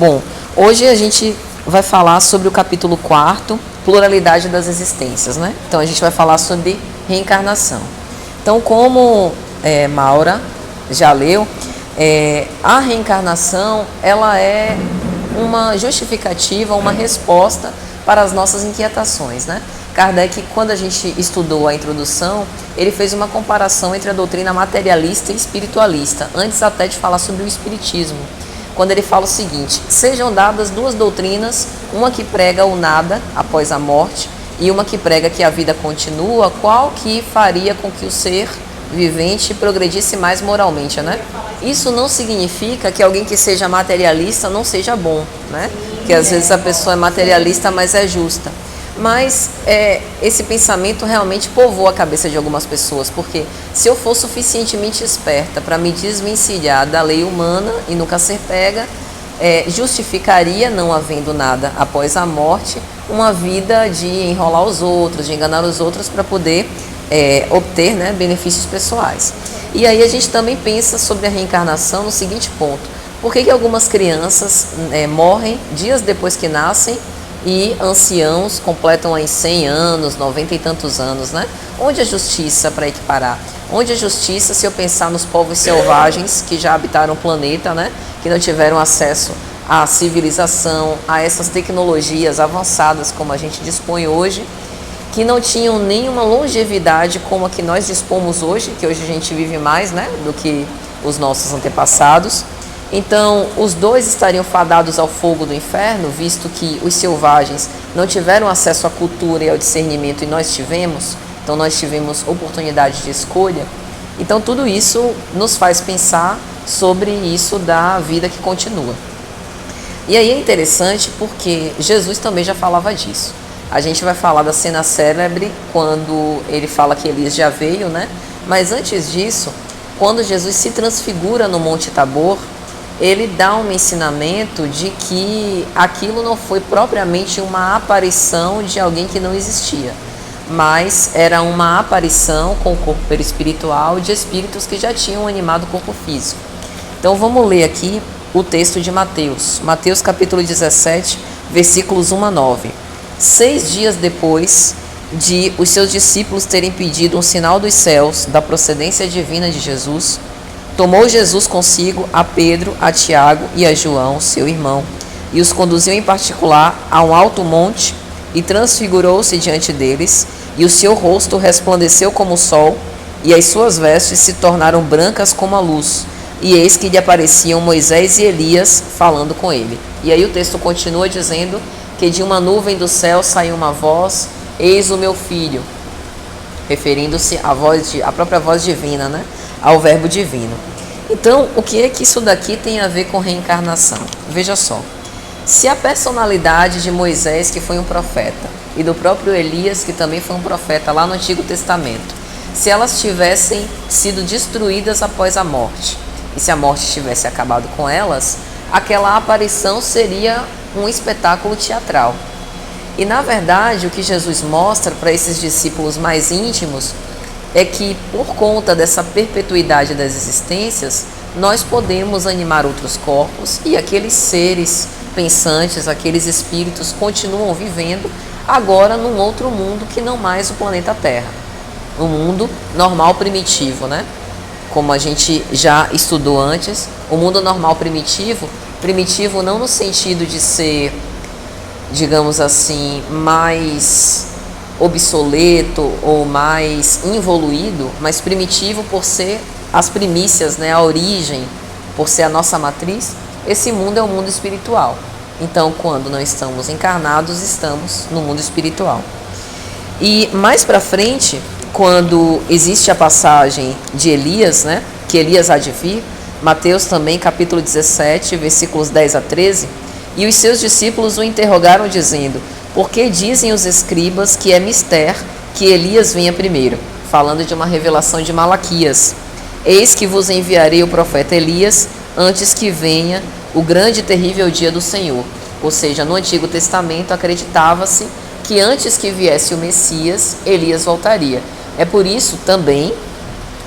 Bom, hoje a gente vai falar sobre o capítulo 4, pluralidade das existências, né? Então a gente vai falar sobre reencarnação. Então, como Maura já leu, a reencarnação ela é uma justificativa, uma resposta para as nossas inquietações, né? Kardec, quando a gente estudou a introdução, ele fez uma comparação entre a doutrina materialista e espiritualista, antes até de falar sobre o espiritismo, quando ele fala o seguinte: sejam dadas duas doutrinas, uma que prega o nada após a morte e uma que prega que a vida continua, qual que faria com que o ser vivente progredisse mais moralmente, né? Isso não significa que alguém que seja materialista não seja bom, né? Que às vezes a pessoa é materialista, mas é justa. Mas esse pensamento realmente povoa a cabeça de algumas pessoas, porque se eu for suficientemente esperta para me desvencilhar da lei humana e nunca ser pega, justificaria, não havendo nada após a morte, uma vida de enrolar os outros, de enganar os outros para poder obter, né, benefícios pessoais. E aí a gente também pensa sobre a reencarnação no seguinte ponto: por que algumas crianças morrem dias depois que nascem e anciãos completam aí 100 anos, 90 e tantos anos, né? Onde a justiça para equiparar? Onde a justiça, se eu pensar nos povos selvagens que já habitaram o planeta, né? Que não tiveram acesso à civilização, a essas tecnologias avançadas como a gente dispõe hoje, que não tinham nenhuma longevidade como a que nós dispomos hoje, que hoje a gente vive mais, né, do que os nossos antepassados. Então, os dois estariam fadados ao fogo do inferno, visto que os selvagens não tiveram acesso à cultura e ao discernimento e nós tivemos, então nós tivemos oportunidade de escolha. Então, tudo isso nos faz pensar sobre isso da vida que continua. E aí é interessante porque Jesus também já falava disso. A gente vai falar da cena célebre quando ele fala que Elias já veio, né? Mas antes disso, quando Jesus se transfigura no Monte Tabor, ele dá um ensinamento de que aquilo não foi propriamente uma aparição de alguém que não existia, mas era uma aparição com o corpo perispiritual de espíritos que já tinham animado o corpo físico. Então vamos ler aqui o texto de Mateus. Mateus capítulo 17, versículos 1 a 9. 6 dias depois de os seus discípulos terem pedido um sinal dos céus da procedência divina de Jesus, tomou Jesus consigo a Pedro, a Tiago e a João, seu irmão, e os conduziu em particular a um alto monte e transfigurou-se diante deles, e o seu rosto resplandeceu como o sol, e as suas vestes se tornaram brancas como a luz, e eis que lhe apareciam Moisés e Elias falando com ele. E aí o texto continua dizendo que de uma nuvem do céu saiu uma voz: eis o meu filho, referindo-se à própria voz divina, né? Ao verbo divino. Então, o que é que isso daqui tem a ver com reencarnação? Veja só, se a personalidade de Moisés, que foi um profeta, e do próprio Elias, que também foi um profeta lá no Antigo Testamento, se elas tivessem sido destruídas após a morte, e se a morte tivesse acabado com elas, aquela aparição seria um espetáculo teatral. E na verdade, o que Jesus mostra para esses discípulos mais íntimos é que, por conta dessa perpetuidade das existências, nós podemos animar outros corpos e aqueles seres pensantes, aqueles espíritos continuam vivendo agora num outro mundo que não mais o planeta Terra, um mundo normal primitivo, né? Como a gente já estudou antes, o mundo normal primitivo não no sentido de ser, digamos assim, mais obsoleto ou mais involuído, mas primitivo por ser as primícias, né, a origem, por ser a nossa matriz. Esse mundo é o mundo espiritual. Então, quando não estamos encarnados, estamos no mundo espiritual. E mais para frente, quando existe a passagem de Elias, né, que Elias há de vir, Mateus também, capítulo 17, versículos 10 a 13, e os seus discípulos o interrogaram dizendo: por que dizem os escribas que é mister que Elias venha primeiro? Falando de uma revelação de Malaquias. Eis que vos enviarei o profeta Elias antes que venha o grande e terrível dia do Senhor. Ou seja, no Antigo Testamento acreditava-se que antes que viesse o Messias, Elias voltaria. É por isso também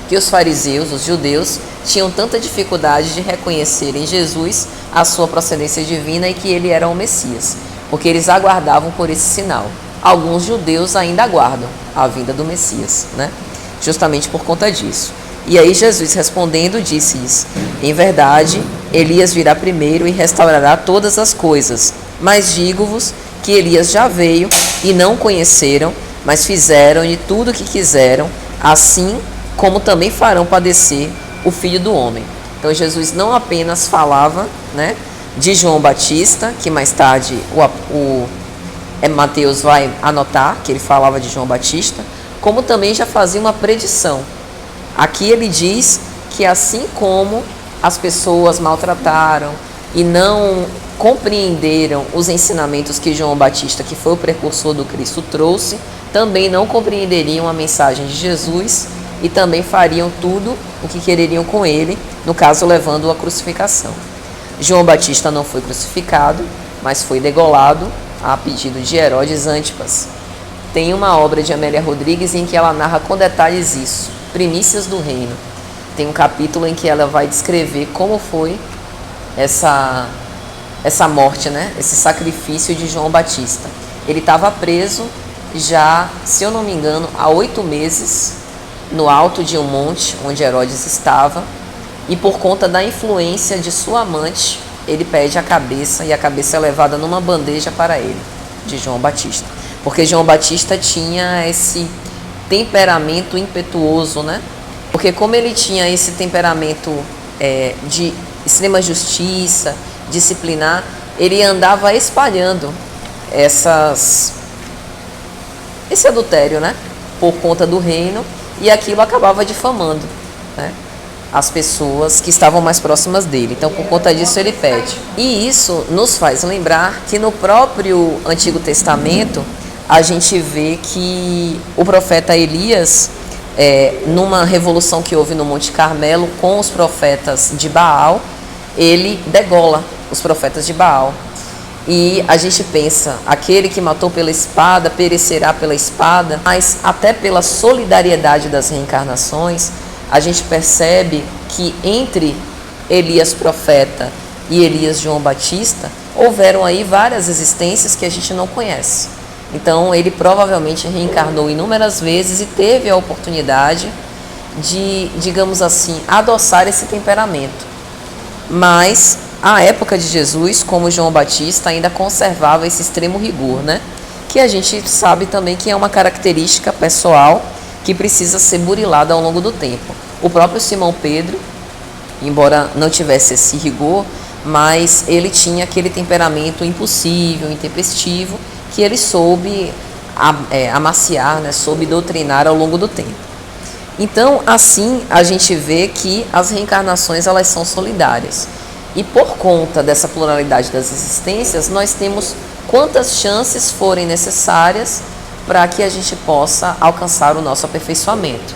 que os fariseus, os judeus, tinham tanta dificuldade de reconhecer em Jesus a sua procedência divina e que ele era o Messias, porque eles aguardavam por esse sinal. Alguns judeus ainda aguardam a vinda do Messias, né? Justamente por conta disso. E aí Jesus respondendo disse-lhes: em verdade, Elias virá primeiro e restaurará todas as coisas. Mas digo-vos que Elias já veio e não o conheceram, mas fizeram-lhe tudo o que quiseram, assim como também farão padecer o Filho do Homem. Então Jesus não apenas falava, né, de João Batista, que mais tarde Mateus vai anotar que ele falava de João Batista, como também já fazia uma predição. Aqui ele diz que assim como as pessoas maltrataram e não compreenderam os ensinamentos que João Batista, que foi o precursor do Cristo, trouxe, também não compreenderiam a mensagem de Jesus e também fariam tudo o que quereriam com ele, no caso levando-o à crucificação. João Batista não foi crucificado, mas foi degolado a pedido de Herodes Antipas. Tem uma obra de Amélia Rodrigues em que ela narra com detalhes isso, primícias do reino. Tem um capítulo em que ela vai descrever como foi essa morte, né? Esse sacrifício de João Batista. Ele estava preso já, se eu não me engano, há 8 meses, no alto de um monte onde Herodes estava, e por conta da influência de sua amante, ele pede a cabeça, e a cabeça é levada numa bandeja para ele, de João Batista. Porque João Batista tinha esse temperamento impetuoso, né? Porque como ele tinha esse temperamento de extrema justiça, disciplinar, ele andava espalhando esse adultério, né? Por conta do reino, e aquilo acabava difamando, né, as pessoas que estavam mais próximas dele. Então, por conta disso, ele pede. E isso nos faz lembrar que no próprio Antigo Testamento, a gente vê que o profeta Elias, numa revolução que houve no Monte Carmelo com os profetas de Baal, ele degola os profetas de Baal. E a gente pensa, aquele que matou pela espada perecerá pela espada, mas até pela solidariedade das reencarnações, a gente percebe que entre Elias profeta e Elias João Batista, houveram aí várias existências que a gente não conhece. Então ele provavelmente reencarnou inúmeras vezes e teve a oportunidade de, digamos assim, adoçar esse temperamento. Mas a época de Jesus, como João Batista, ainda conservava esse extremo rigor, né? Que a gente sabe também que é uma característica pessoal que precisa ser burilada ao longo do tempo. O próprio Simão Pedro, embora não tivesse esse rigor, mas ele tinha aquele temperamento impulsivo, intempestivo, que ele soube amaciar, né? Soube doutrinar ao longo do tempo. Então, assim, a gente vê que as reencarnações elas são solidárias. E por conta dessa pluralidade das existências, nós temos quantas chances forem necessárias para que a gente possa alcançar o nosso aperfeiçoamento.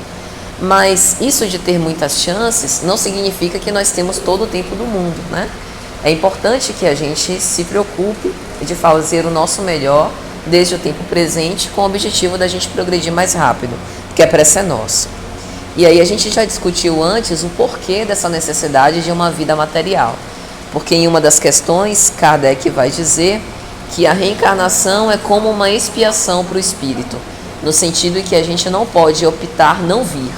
Mas isso de ter muitas chances não significa que nós temos todo o tempo do mundo, né? É importante que a gente se preocupe de fazer o nosso melhor desde o tempo presente, com o objetivo da gente progredir mais rápido, porque a pressa é nossa. E aí a gente já discutiu antes o porquê dessa necessidade de uma vida material. Porque em uma das questões, Kardec vai dizer que a reencarnação é como uma expiação para o espírito, no sentido em que a gente não pode optar não vir.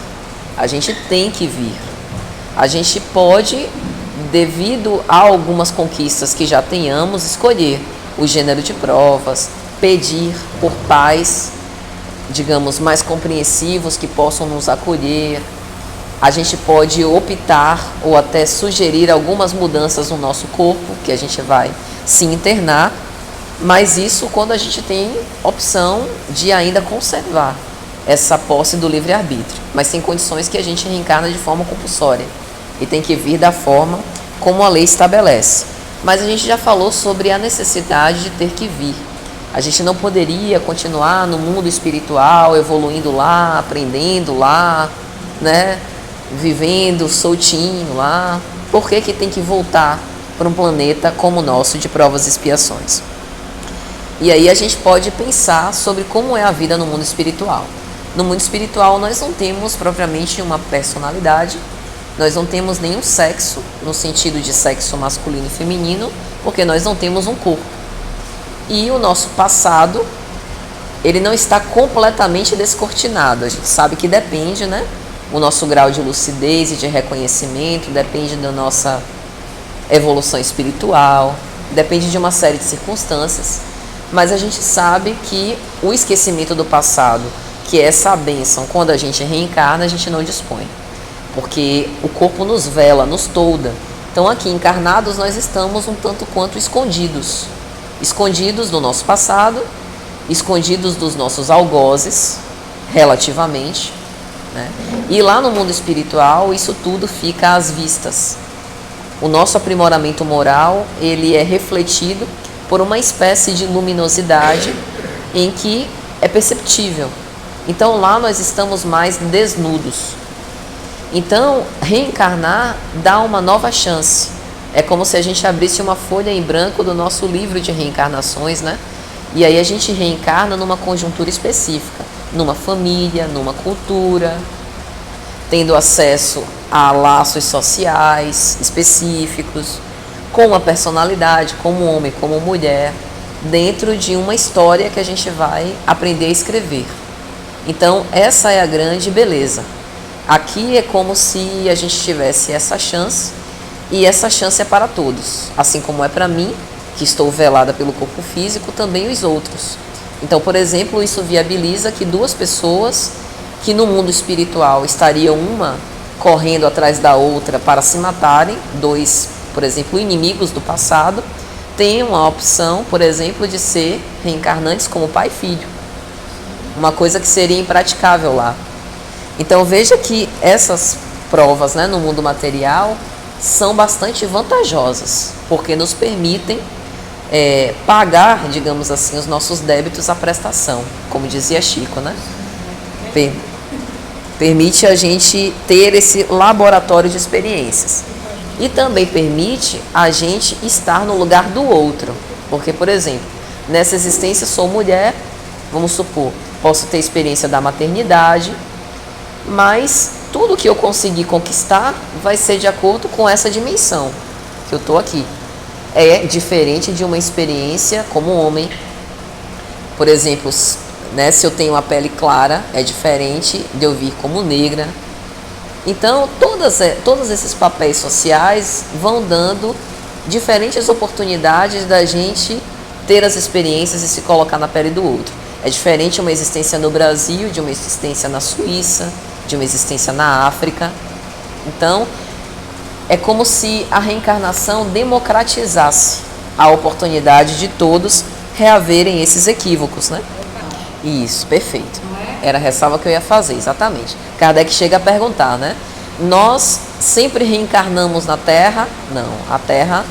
A gente tem que vir. A gente pode, devido a algumas conquistas que já tenhamos, escolher o gênero de provas, pedir por pais, digamos, mais compreensivos que possam nos acolher. A gente pode optar ou até sugerir algumas mudanças no nosso corpo, que a gente vai se internar, mas isso quando a gente tem opção de ainda conservar essa posse do livre-arbítrio. Mas tem condições que a gente reencarna de forma compulsória e tem que vir da forma como a lei estabelece. Mas a gente já falou sobre a necessidade de ter que vir. A gente não poderia continuar no mundo espiritual, evoluindo lá, aprendendo lá, né? Vivendo soltinho lá. Por que que tem que voltar para um planeta como o nosso de provas e expiações? E aí a gente pode pensar sobre como é a vida no mundo espiritual. No mundo espiritual, nós não temos propriamente uma personalidade, nós não temos nenhum sexo, no sentido de sexo masculino e feminino, porque nós não temos um corpo. E o nosso passado, ele não está completamente descortinado. A gente sabe que depende, né? O nosso grau de lucidez e de reconhecimento depende da nossa evolução espiritual, depende de uma série de circunstâncias. Mas a gente sabe que o esquecimento do passado, que é essa bênção, quando a gente reencarna, a gente não dispõe. Porque o corpo nos vela, nos tolda. Então aqui encarnados nós estamos um tanto quanto escondidos. Escondidos do nosso passado, escondidos dos nossos algozes, relativamente, né? E lá no mundo espiritual isso tudo fica às vistas. O nosso aprimoramento moral, ele é refletido por uma espécie de luminosidade em que é perceptível. Então lá nós estamos mais desnudos. Então reencarnar dá uma nova chance. É como se a gente abrisse uma folha em branco do nosso livro de reencarnações, né? E aí a gente reencarna numa conjuntura específica, numa família, numa cultura, tendo acesso a laços sociais específicos, com uma personalidade, como homem, como mulher, dentro de uma história que a gente vai aprender a escrever. Então, essa é a grande beleza. Aqui é como se a gente tivesse essa chance, e essa chance é para todos, assim como é para mim, que estou velada pelo corpo físico, também os outros. Então, por exemplo, isso viabiliza que duas pessoas que no mundo espiritual estariam uma correndo atrás da outra para se matarem, dois, por exemplo, inimigos do passado, tenham a opção, por exemplo, de ser reencarnantes como pai e filho. Uma coisa que seria impraticável lá. Então veja que essas provas, né, no mundo material são bastante vantajosas, porque nos permitem pagar, digamos assim, os nossos débitos à prestação, como dizia Chico, né? Permite a gente ter esse laboratório de experiências. E também permite a gente estar no lugar do outro. Porque, por exemplo, nessa existência sou mulher, vamos supor, posso ter experiência da maternidade, mas tudo que eu conseguir conquistar vai ser de acordo com essa dimensão que eu estou aqui. É diferente de uma experiência como homem. Por exemplo, né, se eu tenho uma pele clara, é diferente de eu vir como negra. Então, todos esses papéis sociais vão dando diferentes oportunidades da gente ter as experiências e se colocar na pele do outro. É diferente uma existência no Brasil, de uma existência na Suíça, de uma existência na África. Então, é como se a reencarnação democratizasse a oportunidade de todos reaverem esses equívocos, né? Isso, perfeito. Era a ressalva que eu ia fazer, exatamente. Kardec chega a perguntar, né? Nós sempre reencarnamos na Terra? Não, a Terra,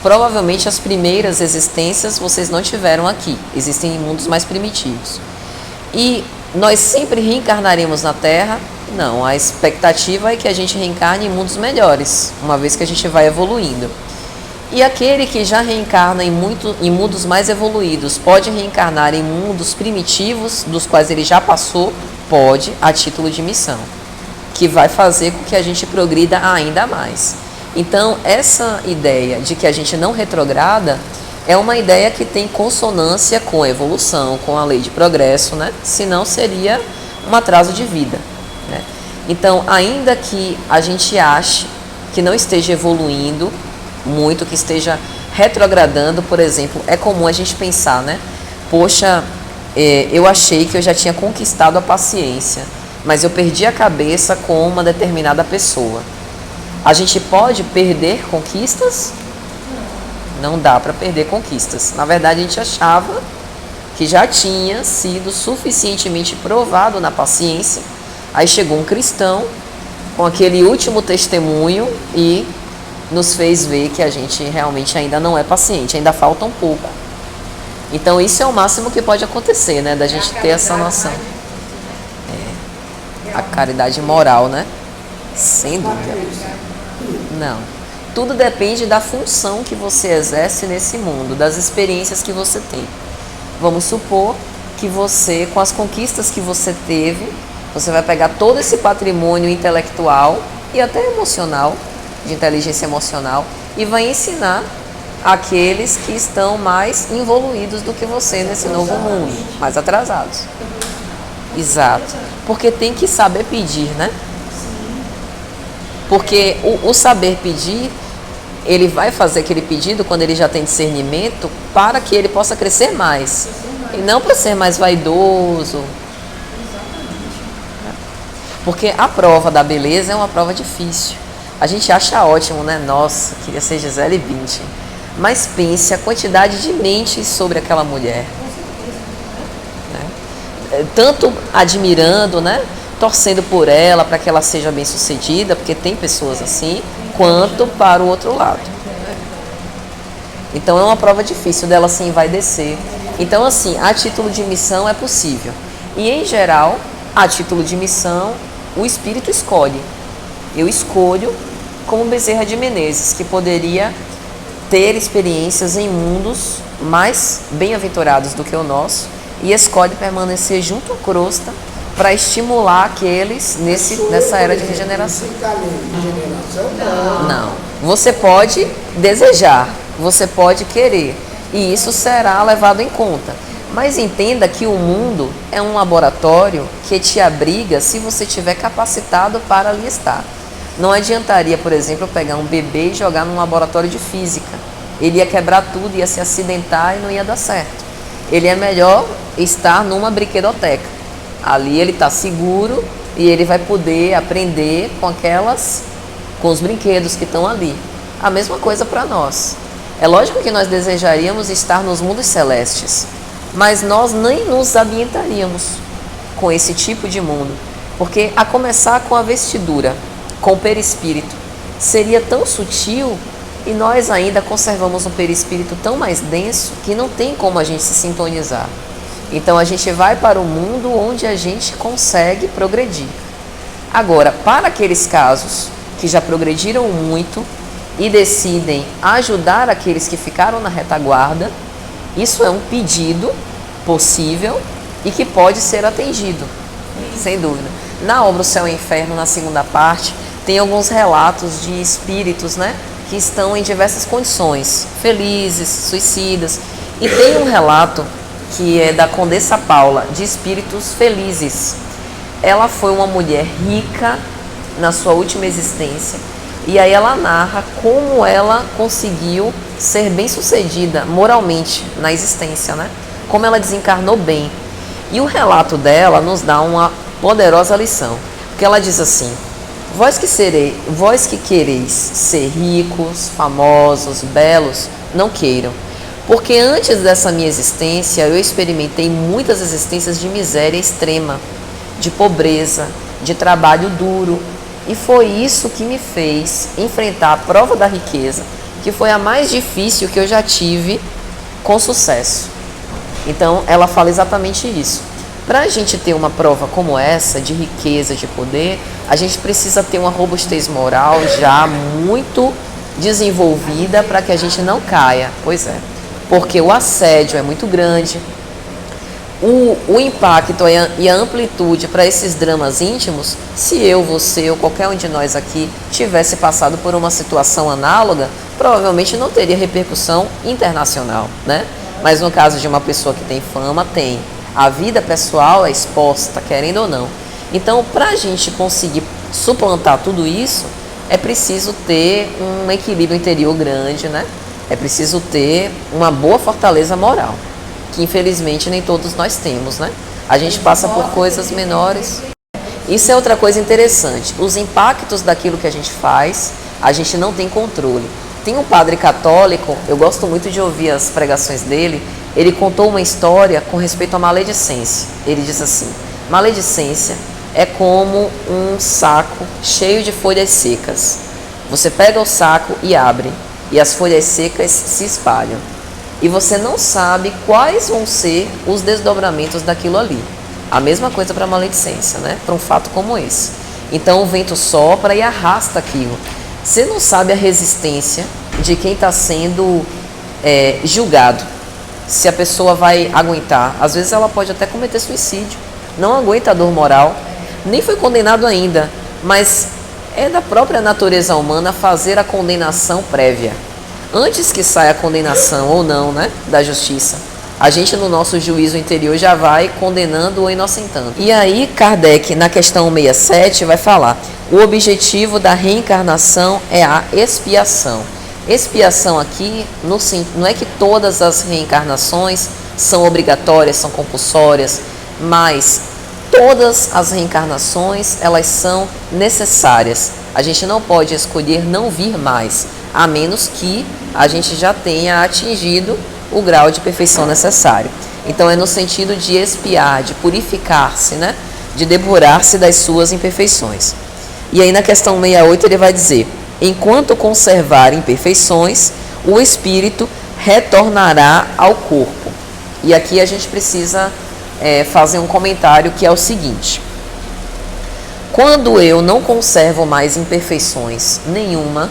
provavelmente as primeiras existências vocês não tiveram aqui. Existem em mundos mais primitivos. E nós sempre reencarnaremos na Terra? Não, a expectativa é que a gente reencarne em mundos melhores, uma vez que a gente vai evoluindo. E aquele que já reencarna em mundos mais evoluídos, pode reencarnar em mundos primitivos, dos quais ele já passou? Pode, a título de missão, que vai fazer com que a gente progrida ainda mais. Então, essa ideia de que a gente não retrograda é uma ideia que tem consonância com a evolução, com a lei de progresso, né? Senão seria um atraso de vida, né? Então, ainda que a gente ache que não esteja evoluindo muito, que esteja retrogradando, por exemplo, é comum a gente pensar, né? Poxa, eu achei que eu já tinha conquistado a paciência, mas eu perdi a cabeça com uma determinada pessoa. A gente pode perder conquistas? Não dá para perder conquistas. Na verdade, a gente achava que já tinha sido suficientemente provado na paciência. Aí chegou um cristão com aquele último testemunho e nos fez ver que a gente realmente ainda não é paciente, ainda falta um pouco. Então isso é o máximo que pode acontecer, né? Da gente ter essa noção. A caridade moral, né? Sem dúvida. Não. Tudo depende da função que você exerce nesse mundo, das experiências que você tem. Vamos supor que você, com as conquistas que você teve, Você vai pegar todo esse patrimônio intelectual e até emocional, de inteligência emocional, e vai ensinar aqueles que estão mais evoluídos do que você nesse novo mundo, mais atrasados. Exato. Porque tem que saber pedir, né? Porque o saber pedir, ele vai fazer aquele pedido quando ele já tem discernimento para que ele possa crescer mais. E não para ser mais vaidoso. Porque a prova da beleza é uma prova difícil. A gente acha ótimo, né? Nossa, queria ser Gisele Bündchen. Mas pense a quantidade de mentes sobre aquela mulher. Né? Tanto admirando, né? Torcendo por ela para que ela seja bem sucedida, porque tem pessoas assim, quanto para o outro lado. Então é uma prova difícil dela se envaidecer. Então assim, a título de missão é possível. E em geral, a título de missão, o espírito escolhe. Eu escolho, como Bezerra de Menezes, que poderia ter experiências em mundos mais bem-aventurados do que o nosso, e escolhe permanecer junto à crosta para estimular aqueles nessa era de regeneração. Não. Você pode desejar, você pode querer, e isso será levado em conta. Mas entenda que o mundo é um laboratório que te abriga se você estiver capacitado para ali estar. Não adiantaria, por exemplo, pegar um bebê e jogar num laboratório de física. Ele ia quebrar tudo, ia se acidentar e não ia dar certo. Ele é melhor estar numa brinquedoteca. Ali ele está seguro e ele vai poder aprender com os brinquedos que estão ali. A mesma coisa para nós. É lógico que nós desejaríamos estar nos mundos celestes, mas nós nem nos ambientaríamos com esse tipo de mundo, porque a começar com a vestidura, com o perispírito, seria tão sutil e nós ainda conservamos um perispírito tão mais denso que não tem como a gente se sintonizar. Então a gente vai para o mundo onde a gente consegue progredir. Agora, para aqueles casos que já progrediram muito e decidem ajudar aqueles que ficaram na retaguarda, isso é um pedido possível e que pode ser atendido, sem dúvida. Na obra O Céu e o Inferno, na segunda parte, tem alguns relatos de espíritos, né, que estão em diversas condições, felizes, suicidas. E tem um relato que é da Condessa Paula, de espíritos felizes. Ela foi uma mulher rica na sua última existência, e aí ela narra como ela conseguiu ser bem-sucedida moralmente na existência, né? Como ela desencarnou bem. E o relato dela nos dá uma poderosa lição, porque ela diz assim: vós que quereis ser ricos, famosos, belos, não queiram. Porque antes dessa minha existência, eu experimentei muitas existências de miséria extrema, de pobreza, de trabalho duro. E foi isso que me fez enfrentar a prova da riqueza, que foi a mais difícil que eu já tive com sucesso. Então, ela fala exatamente isso. Para a gente ter uma prova como essa, de riqueza, de poder, a gente precisa ter uma robustez moral já muito desenvolvida para que a gente não caia. Pois é. Porque o assédio é muito grande, o impacto e a amplitude para esses dramas íntimos, se eu, você ou qualquer um de nós aqui tivesse passado por uma situação análoga, provavelmente não teria repercussão internacional, né? Mas no caso de uma pessoa que tem fama, tem. A vida pessoal é exposta, querendo ou não. Então, para a gente conseguir suplantar tudo isso, é preciso ter um equilíbrio interior grande, né? É preciso ter uma boa fortaleza moral, que infelizmente nem todos nós temos, né? A gente passa por coisas menores. Isso é outra coisa interessante. Os impactos daquilo que a gente faz, a gente não tem controle. Tem um padre católico, eu gosto muito de ouvir as pregações dele, ele contou uma história com respeito à maledicência. Ele diz assim: maledicência é como um saco cheio de folhas secas. Você pega o saco e abre, e as folhas secas se espalham. E você não sabe quais vão ser os desdobramentos daquilo ali. A mesma coisa para a maledicência, né? Para um fato como esse. Então o vento sopra e arrasta aquilo. Você não sabe a resistência de quem está sendo julgado. Se a pessoa vai aguentar. Às vezes ela pode até cometer suicídio. Não aguenta a dor moral. nem foi condenado ainda, mas é da própria natureza humana fazer a condenação prévia. Antes que saia a condenação ou não, né, da justiça, a gente no nosso juízo interior já vai condenando ou inocentando. E aí Kardec, na questão 67, vai falar: o objetivo da reencarnação é a expiação. Expiação aqui, não é que todas as reencarnações são obrigatórias, são compulsórias, mas todas as reencarnações, elas são necessárias. A gente não pode escolher não vir mais, a menos que a gente já tenha atingido o grau de perfeição necessário. Então é no sentido de expiar, de purificar-se, né? De depurar-se das suas imperfeições. E aí na questão 68 ele vai dizer: enquanto conservar imperfeições, o espírito retornará ao corpo. E aqui a gente precisa fazer um comentário que é o seguinte: quando eu não conservo mais imperfeições nenhuma,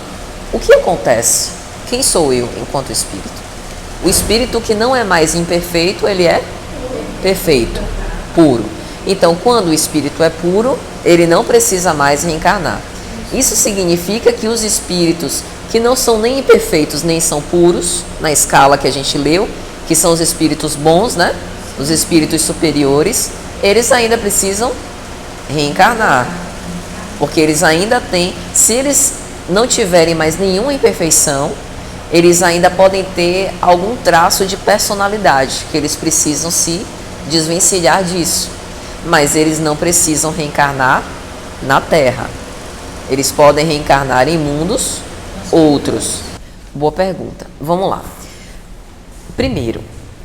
o que acontece? Quem sou eu enquanto espírito? O espírito que não é mais imperfeito, ele é perfeito, puro. Então, quando o espírito é puro, ele não precisa mais reencarnar. Isso significa que os espíritos que não são nem imperfeitos nem são puros, na escala que a gente leu, que são os espíritos bons, né? Os espíritos superiores, eles ainda precisam reencarnar. Porque eles ainda têm, se eles não tiverem mais nenhuma imperfeição, eles ainda podem ter algum traço de personalidade, que eles precisam se desvencilhar disso. Mas eles não precisam reencarnar na Terra. Eles podem reencarnar em mundos outros. Boa pergunta. Vamos lá. Primeiro,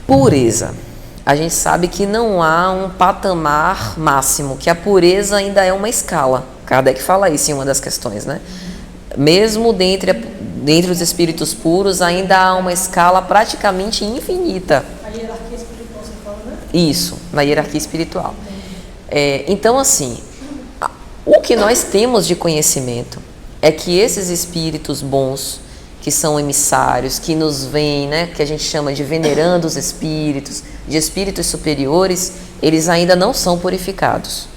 pureza. A gente sabe que não há um patamar máximo, que a pureza ainda é uma escala. Kardec fala isso em uma das questões, né? Mesmo dentre os espíritos puros, ainda há uma escala praticamente infinita. A hierarquia espiritual, você fala, né? Isso, na hierarquia espiritual. Então, assim, o que nós temos de conhecimento é que esses espíritos bons, que são emissários, que nos vêm, né, que a gente chama de venerando os espíritos, de espíritos superiores, eles ainda não são purificados.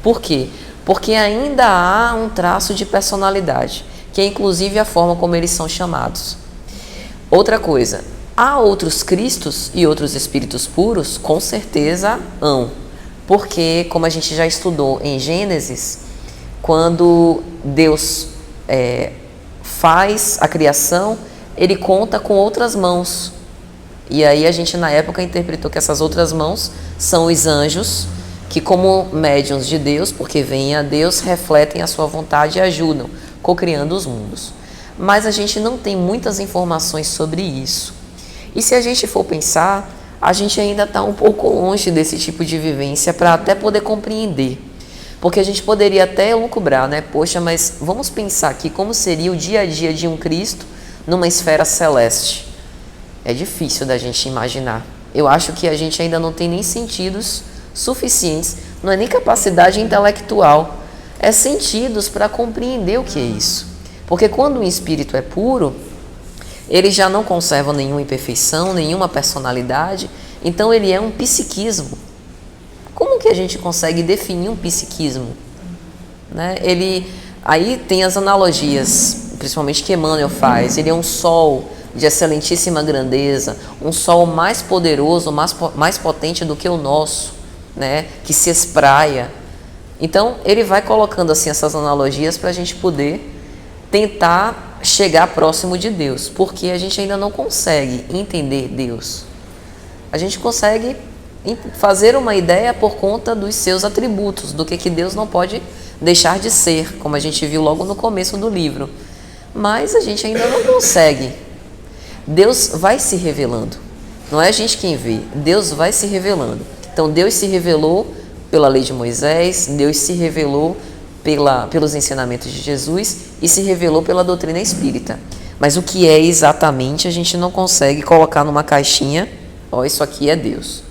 Por quê? Porque ainda há um traço de personalidade, que é inclusive a forma como eles são chamados. Outra coisa, há outros Cristos e outros espíritos puros? Com certeza hão. Porque, como a gente já estudou em Gênesis, quando Deus faz a criação, ele conta com outras mãos. E aí a gente na época interpretou que essas outras mãos são os anjos, que como médiuns de Deus, porque vêm a Deus, refletem a sua vontade e ajudam, cocriando os mundos. Mas a gente não tem muitas informações sobre isso. E se a gente for pensar, a gente ainda está um pouco longe desse tipo de vivência para até poder compreender. Porque a gente poderia até elucubrar, né? Poxa, mas vamos pensar aqui como seria o dia a dia de um Cristo numa esfera celeste. É difícil da gente imaginar. Eu acho que a gente ainda não tem nem sentidos suficientes, não é nem capacidade intelectual, é sentidos para compreender o que é isso. Porque quando o espírito é puro, ele já não conserva nenhuma imperfeição, nenhuma personalidade, então ele é um psiquismo. Como que a gente consegue definir um psiquismo? Né? Aí tem as analogias, principalmente que Emmanuel faz. Ele é um sol de excelentíssima grandeza, um sol mais poderoso, mais potente do que o nosso, né? Que se espraia. Então ele vai colocando assim essas analogias para a gente poder tentar chegar próximo de Deus, porque a gente ainda não consegue entender Deus. A gente consegue fazer uma ideia por conta dos seus atributos, do que Deus não pode deixar de ser, como a gente viu logo no começo do livro. Mas a gente ainda não consegue. Deus vai se revelando. Não é a gente quem vê, Deus vai se revelando. Então Deus se revelou pela lei de Moisés, Deus se revelou pelos ensinamentos de Jesus e se revelou pela doutrina espírita. Mas o que é exatamente a gente não consegue colocar numa caixinha, isso aqui é Deus.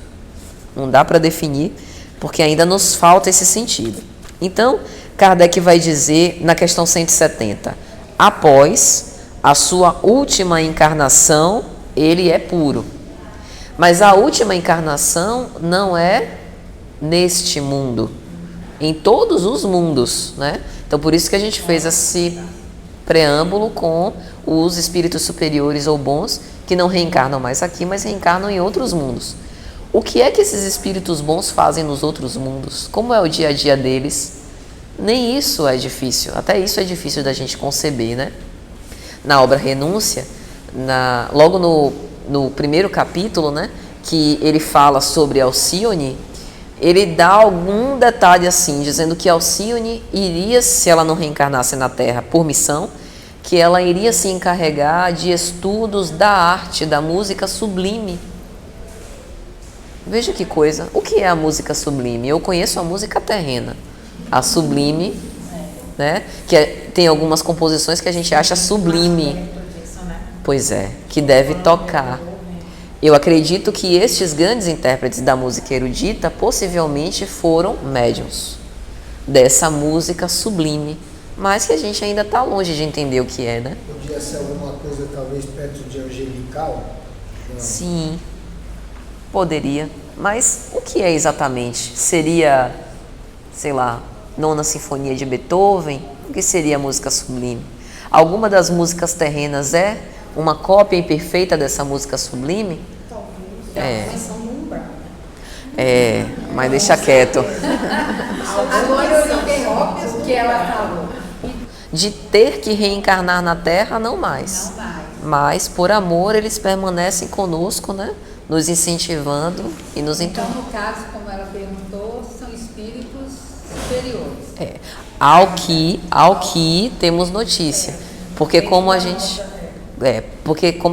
Não dá para definir, porque ainda nos falta esse sentido. Então, Kardec vai dizer na questão 170, após a sua última encarnação, ele é puro. Mas a última encarnação não é neste mundo. em todos os mundos, né? Então por isso que a gente fez esse preâmbulo com os espíritos superiores ou bons que não reencarnam mais aqui, mas reencarnam em outros mundos. O que é que esses espíritos bons fazem nos outros mundos? Como é o dia a dia deles? Nem isso é difícil, até isso é difícil da gente conceber, né? Na obra Renúncia, logo no primeiro capítulo, né, que ele fala sobre Alcione, ele dá algum detalhe assim, dizendo que Alcione iria, se ela não reencarnasse na Terra por missão, que ela iria se encarregar de estudos da arte, da música sublime. Veja que coisa. O que é a música sublime? Eu conheço a música terrena. A sublime, né? Tem algumas composições que a gente acha sublime. Pois é, que deve tocar. Eu acredito que estes grandes intérpretes da música erudita possivelmente foram médiuns dessa música sublime, mas que a gente ainda está longe de entender o que é, né? Podia ser alguma coisa talvez perto de angelical? Não. Sim, poderia. Mas o que é exatamente? Seria, sei lá, Nona Sinfonia de Beethoven? O que seria a música sublime? Alguma das músicas terrenas é uma cópia imperfeita dessa música sublime? Mas deixa quieto. Agora eu interrompo o que ela falou. De ter que reencarnar na Terra, não mais. Mas, por amor, eles permanecem conosco, né? Nos incentivando e nos Então, no caso, como ela perguntou, são espíritos superiores. Ao que temos notícia. Porque como a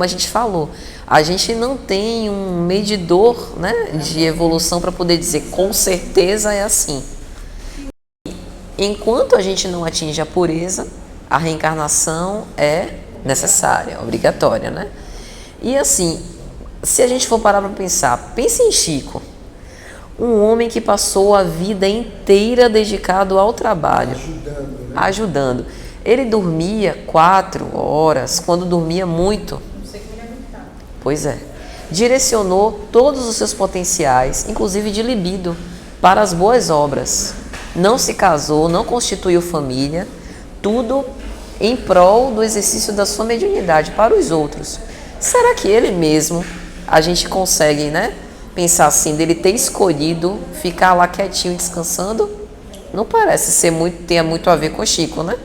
gente falou, a gente não tem um medidor, né, de evolução para poder dizer com certeza é assim. Enquanto a gente não atinge a pureza, a reencarnação é necessária, obrigatória, né? E assim, se a gente for parar para pensar, pense em Chico, um homem que passou a vida inteira dedicado ao trabalho, ajudando. Ele dormia 4 horas, quando dormia muito. Não sei como ele aguentava. Pois é. Direcionou todos os seus potenciais, inclusive de libido, para as boas obras. Não se casou, não constituiu família, tudo em prol do exercício da sua mediunidade para os outros. Será que ele mesmo, a gente consegue, né, pensar assim, dele ter escolhido ficar lá quietinho descansando? Não parece ter muito a ver com Chico, né?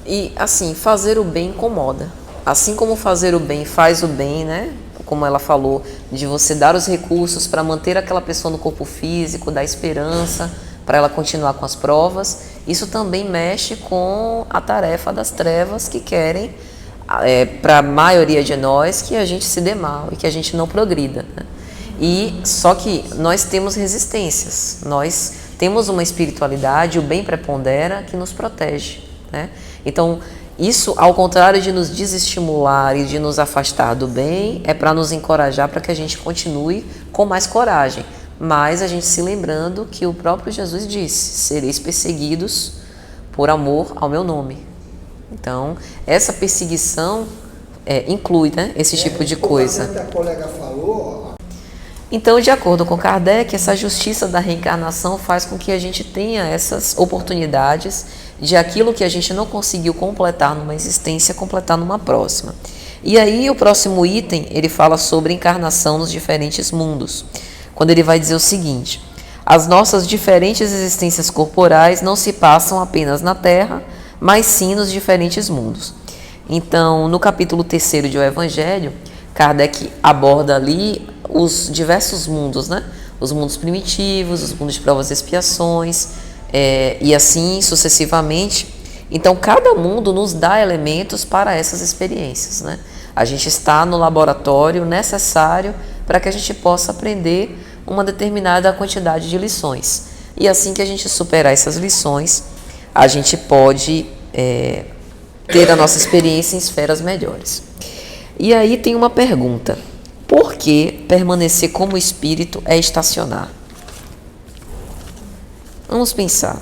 E assim, fazer o bem incomoda. Assim como fazer o bem faz o bem, né? Como ela falou, de você dar os recursos para manter aquela pessoa no corpo físico, dar esperança para ela continuar com as provas. Isso também mexe com a tarefa das trevas que querem, para a maioria de nós, que a gente se dê mal e que a gente não progrida, né? E só que nós temos resistências, nós temos uma espiritualidade, o bem prepondera que nos protege, né? Então, isso, ao contrário de nos desestimular e de nos afastar do bem, é para nos encorajar para que a gente continue com mais coragem. Mas a gente se lembrando que o próprio Jesus disse: sereis perseguidos por amor ao meu nome. Então, essa perseguição inclui, né, esse tipo de coisa. A colega falou. Então, de acordo com Kardec, essa justiça da reencarnação faz com que a gente tenha essas oportunidades de aquilo que a gente não conseguiu completar numa existência, completar numa próxima. E aí, o próximo item, ele fala sobre encarnação nos diferentes mundos, quando ele vai dizer o seguinte: as nossas diferentes existências corporais não se passam apenas na Terra, mas sim nos diferentes mundos. Então, no capítulo 3º de O Evangelho, Kardec aborda ali os diversos mundos, né? Os mundos primitivos, os mundos de provas e expiações, e assim sucessivamente. Então, cada mundo nos dá elementos para essas experiências, né? A gente está no laboratório necessário para que a gente possa aprender uma determinada quantidade de lições. E assim que a gente superar essas lições, a gente pode ter a nossa experiência em esferas melhores. E aí tem uma pergunta: por que permanecer como espírito é estacionar? Vamos pensar.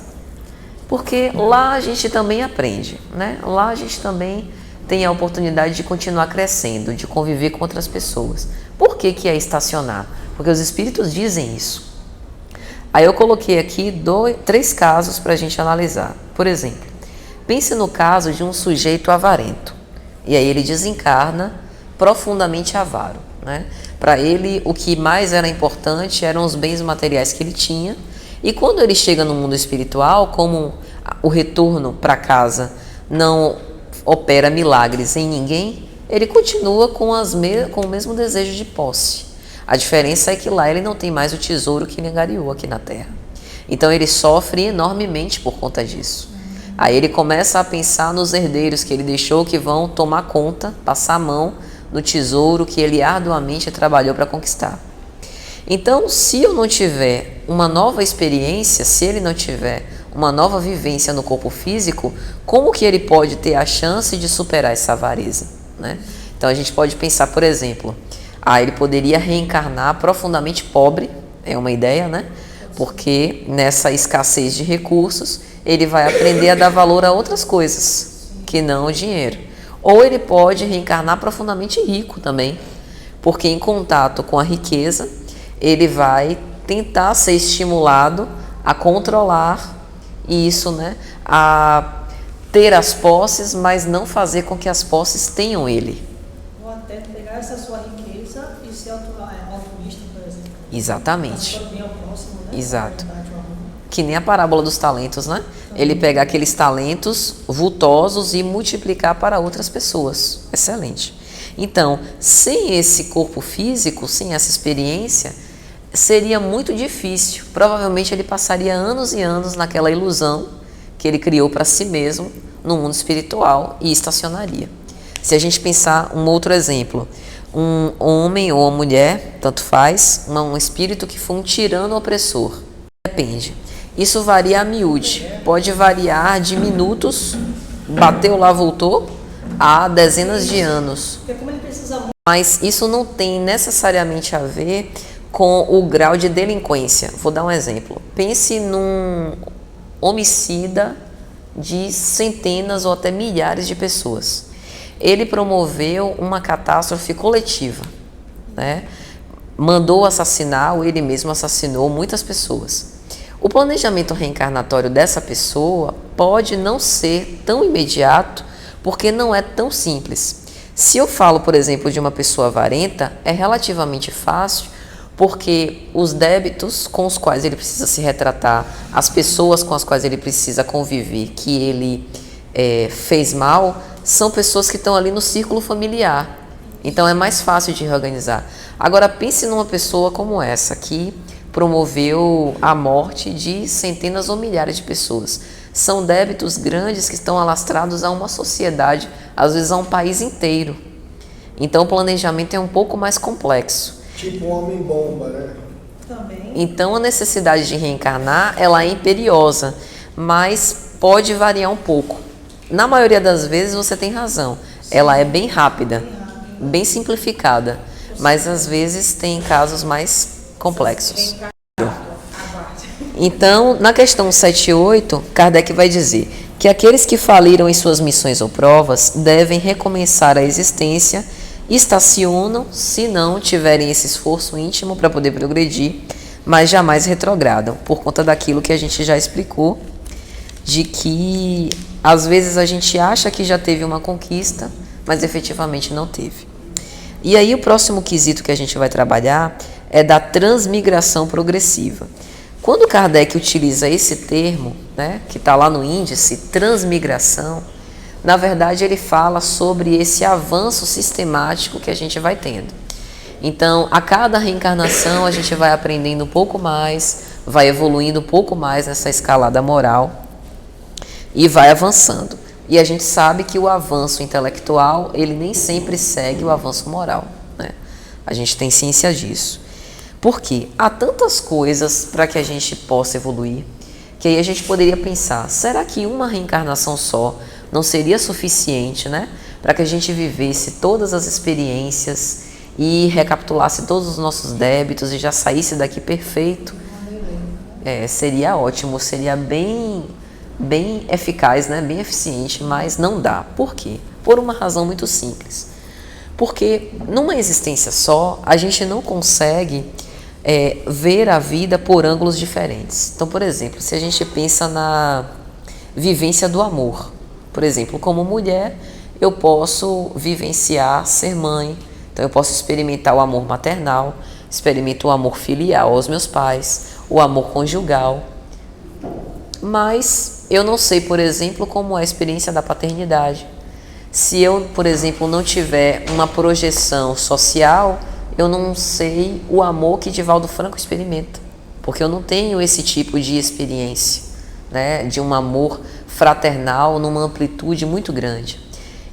Porque lá a gente também aprende, né? Lá a gente também tem a oportunidade de continuar crescendo, de conviver com outras pessoas. Por que é estacionar? Porque os espíritos dizem isso. Aí eu coloquei aqui 3 casos para a gente analisar. Por exemplo, pense no caso de um sujeito avarento. E aí ele desencarna profundamente avaro, né? Para ele, o que mais era importante eram os bens materiais que ele tinha. E quando ele chega no mundo espiritual, como o retorno para casa não opera milagres em ninguém, ele continua com o mesmo desejo de posse. A diferença é que lá ele não tem mais o tesouro que ele angariou aqui na Terra. Então ele sofre enormemente por conta disso. Aí ele começa a pensar nos herdeiros que ele deixou, que vão tomar conta, passar a mão no tesouro que ele arduamente trabalhou para conquistar. Então, se eu não tiver uma nova experiência, se ele não tiver uma nova vivência no corpo físico, como que ele pode ter a chance de superar essa avareza, né? Então a gente pode pensar, por exemplo, ele poderia reencarnar profundamente pobre, é uma ideia, né? Porque nessa escassez de recursos, ele vai aprender a dar valor a outras coisas, que não o dinheiro. Ou ele pode reencarnar profundamente rico também, porque em contato com a riqueza, ele vai tentar ser estimulado a controlar isso, né? A ter as posses, mas não fazer com que as posses tenham ele. Ou até pegar essa sua riqueza e ser altruísta, por exemplo. Exatamente. Bem ao próximo, né? Exato. Que nem a parábola dos talentos, né? Ele pegar aqueles talentos vultosos e multiplicar para outras pessoas. Excelente. Então, sem esse corpo físico, sem essa experiência, seria muito difícil. Provavelmente ele passaria anos e anos naquela ilusão que ele criou para si mesmo no mundo espiritual e estacionaria. Se a gente pensar um outro exemplo, um homem ou uma mulher, tanto faz, um espírito que foi um tirano opressor. Depende. Isso varia a miúde. Pode variar de minutos, bateu lá, voltou, a dezenas de anos. Porque como ele precisa muito. Mas isso não tem necessariamente a ver com o grau de delinquência. Vou dar um exemplo. Pense num homicida de centenas ou até milhares de pessoas. Ele promoveu uma catástrofe coletiva, né? Mandou assassinar, ou ele mesmo assassinou muitas pessoas. O planejamento reencarnatório dessa pessoa pode não ser tão imediato, porque não é tão simples. Se eu falo, por exemplo, de uma pessoa avarenta, é relativamente fácil, porque os débitos com os quais ele precisa se retratar, as pessoas com as quais ele precisa conviver, que ele fez mal, são pessoas que estão ali no círculo familiar. Então é mais fácil de reorganizar. Agora pense numa pessoa como essa, que promoveu a morte de centenas ou milhares de pessoas. São débitos grandes que estão alastrados a uma sociedade, às vezes a um país inteiro. Então o planejamento é um pouco mais complexo. Tipo um homem-bomba, né? Também. Então a necessidade de reencarnar, ela é imperiosa, mas pode variar um pouco. Na maioria das vezes você tem razão, ela é bem rápida, bem simplificada, mas às vezes tem casos mais complexos. Então, na questão 7 e 8, Kardec vai dizer que aqueles que faliram em suas missões ou provas devem recomeçar a existência, estacionam se não tiverem esse esforço íntimo para poder progredir, mas jamais retrogradam, por conta daquilo que a gente já explicou, de que às vezes a gente acha que já teve uma conquista, mas efetivamente não teve. E aí o próximo quesito que a gente vai trabalhar é da transmigração progressiva. Quando Kardec utiliza esse termo, né, que está lá no índice, transmigração, na verdade ele fala sobre esse avanço sistemático que a gente vai tendo. Então, a cada reencarnação a gente vai aprendendo um pouco mais, vai evoluindo um pouco mais nessa escalada moral e vai avançando. E a gente sabe que o avanço intelectual, ele nem sempre segue o avanço moral, né? A gente tem ciência disso. Por quê? Há tantas coisas para que a gente possa evoluir, que aí a gente poderia pensar, será que uma reencarnação só não seria suficiente, né? Para que a gente vivesse todas as experiências e recapitulasse todos os nossos débitos e já saísse daqui perfeito? Seria ótimo, seria bem eficaz, né? Bem eficiente, mas não dá. Por quê? Por uma razão muito simples. Porque numa existência só, a gente não consegue ver a vida por ângulos diferentes. Então, por exemplo, se a gente pensa na vivência do amor, por exemplo, como mulher, eu posso vivenciar ser mãe, então eu posso experimentar o amor maternal, experimento o amor filial aos meus pais, o amor conjugal, mas eu não sei, por exemplo, como é a experiência da paternidade. Se eu, por exemplo, não tiver uma projeção social, eu não sei o amor que Divaldo Franco experimenta, porque eu não tenho esse tipo de experiência, né, de um amor fraternal numa amplitude muito grande.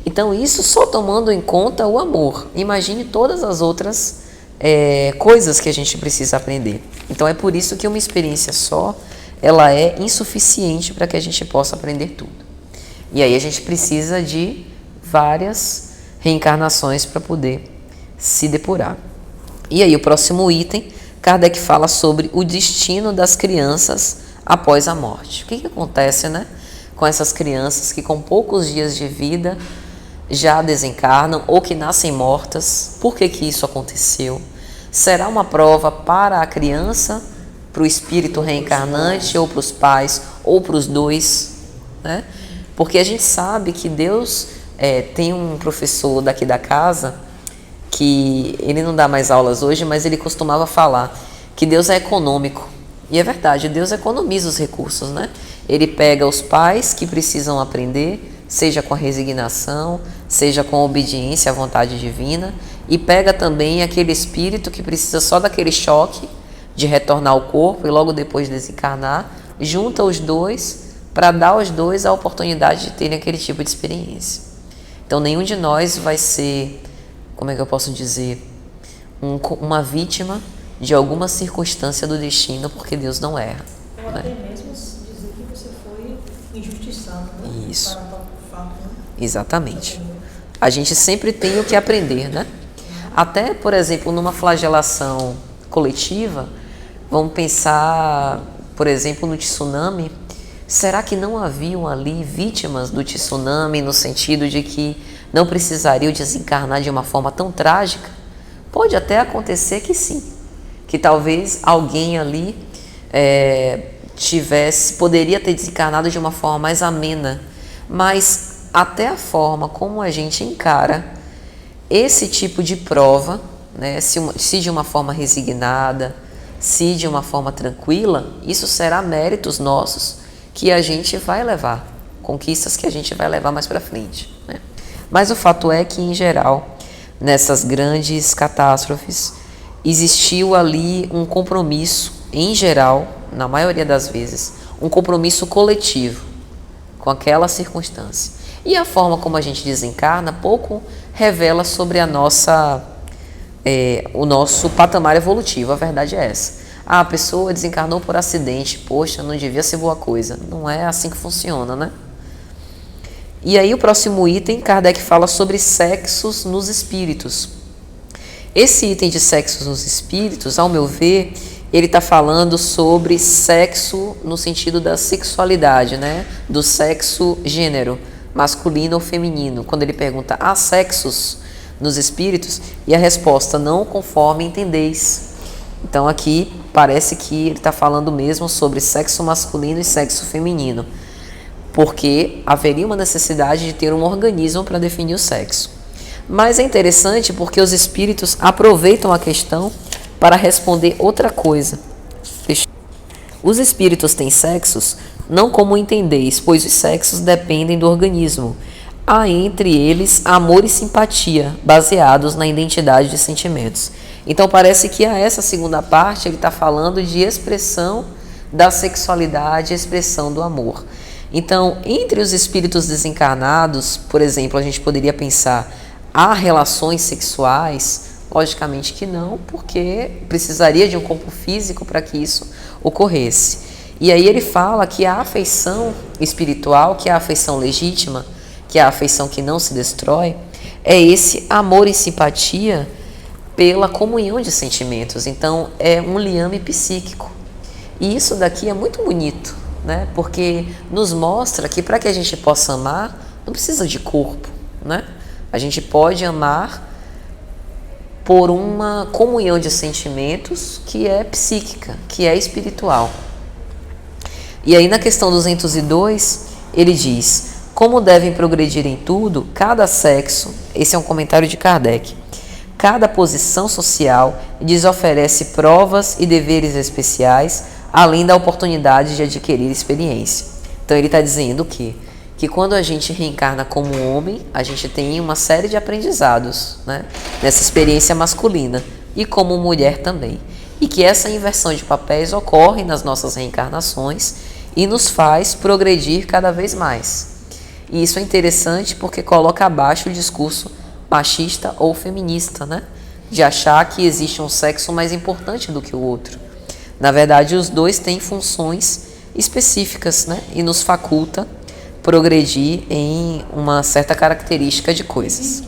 Então, isso só tomando em conta o amor. Imagine todas as outras coisas que a gente precisa aprender. Então, é por isso que uma experiência só, ela é insuficiente para que a gente possa aprender tudo. E aí a gente precisa de várias reencarnações para poder se depurar. E aí o próximo item, Kardec fala sobre o destino das crianças após a morte. O que acontece, né, com essas crianças que com poucos dias de vida já desencarnam ou que nascem mortas? Por que isso aconteceu? Será uma prova para a criança, para o espírito reencarnante, ou para os pais, ou para os dois, né? Porque a gente sabe que Deus tem um professor daqui da casa que ele não dá mais aulas hoje, mas ele costumava falar que Deus é econômico. E é verdade, Deus economiza os recursos, né? Ele pega os pais que precisam aprender, seja com a resignação, seja com a obediência à vontade divina, e pega também aquele espírito que precisa só daquele choque de retornar ao corpo e logo depois desencarnar, junta os dois para dar aos dois a oportunidade de terem aquele tipo de experiência. Então, nenhum de nós vai ser, como é que eu posso dizer, uma vítima de alguma circunstância do destino, porque Deus não erra. Ou até mesmo dizer que você foi injustiçado, né? Isso. Para tal fato, né? Exatamente. A gente sempre tem o que aprender, né? Até, por exemplo, numa flagelação coletiva, vamos pensar, por exemplo, no tsunami. Será que não haviam ali vítimas do tsunami no sentido de que não precisariam desencarnar de uma forma tão trágica? Pode até acontecer que sim, que talvez alguém ali poderia ter desencarnado de uma forma mais amena, mas até a forma como a gente encara esse tipo de prova, né, se de uma forma resignada, se de uma forma tranquila, isso será méritos nossos que a gente vai levar, conquistas que a gente vai levar mais para frente, né? Mas o fato é que, em geral, nessas grandes catástrofes, existiu ali um compromisso, em geral, na maioria das vezes, um compromisso coletivo com aquela circunstância. E a forma como a gente desencarna pouco revela sobre o nosso patamar evolutivo. A verdade é essa. A pessoa desencarnou por acidente, poxa, não devia ser boa coisa. Não é assim que funciona, né? E aí o próximo item, Kardec fala sobre sexos nos espíritos. Esse item de sexos nos espíritos, ao meu ver, ele está falando sobre sexo no sentido da sexualidade, né? Do sexo gênero, masculino ou feminino. Quando ele pergunta, há sexos nos espíritos? E a resposta, não conforme entendeis. Então aqui parece que ele está falando mesmo sobre sexo masculino e sexo feminino, porque haveria uma necessidade de ter um organismo para definir o sexo. Mas é interessante porque os espíritos aproveitam a questão para responder outra coisa. Os espíritos têm sexos não como entendeis, pois os sexos dependem do organismo. Há entre eles amor e simpatia, baseados na identidade de sentimentos. Então parece que a essa segunda parte ele está falando de expressão da sexualidade, expressão do amor. Então, entre os espíritos desencarnados, por exemplo, a gente poderia pensar, há relações sexuais? Logicamente que não, porque precisaria de um corpo físico para que isso ocorresse. E aí ele fala que a afeição espiritual, que é a afeição legítima, que é a afeição que não se destrói, é esse amor e simpatia pela comunhão de sentimentos. Então, é um liame psíquico. E isso daqui é muito bonito, né? Porque nos mostra que para que a gente possa amar, não precisa de corpo, né? A gente pode amar por uma comunhão de sentimentos que é psíquica, que é espiritual. E aí na questão 202, ele diz: como devem progredir em tudo, cada sexo, esse é um comentário de Kardec, cada posição social lhes oferece provas e deveres especiais, além da oportunidade de adquirir experiência. Então ele está dizendo que quando a gente reencarna como homem, a gente tem uma série de aprendizados, né, nessa experiência masculina, e como mulher também. E que essa inversão de papéis ocorre nas nossas reencarnações e nos faz progredir cada vez mais. E isso é interessante porque coloca abaixo o discurso machista ou feminista, né, de achar que existe um sexo mais importante do que o outro. Na verdade, os dois têm funções específicas, né, e nos faculta progredir em uma certa característica de coisas.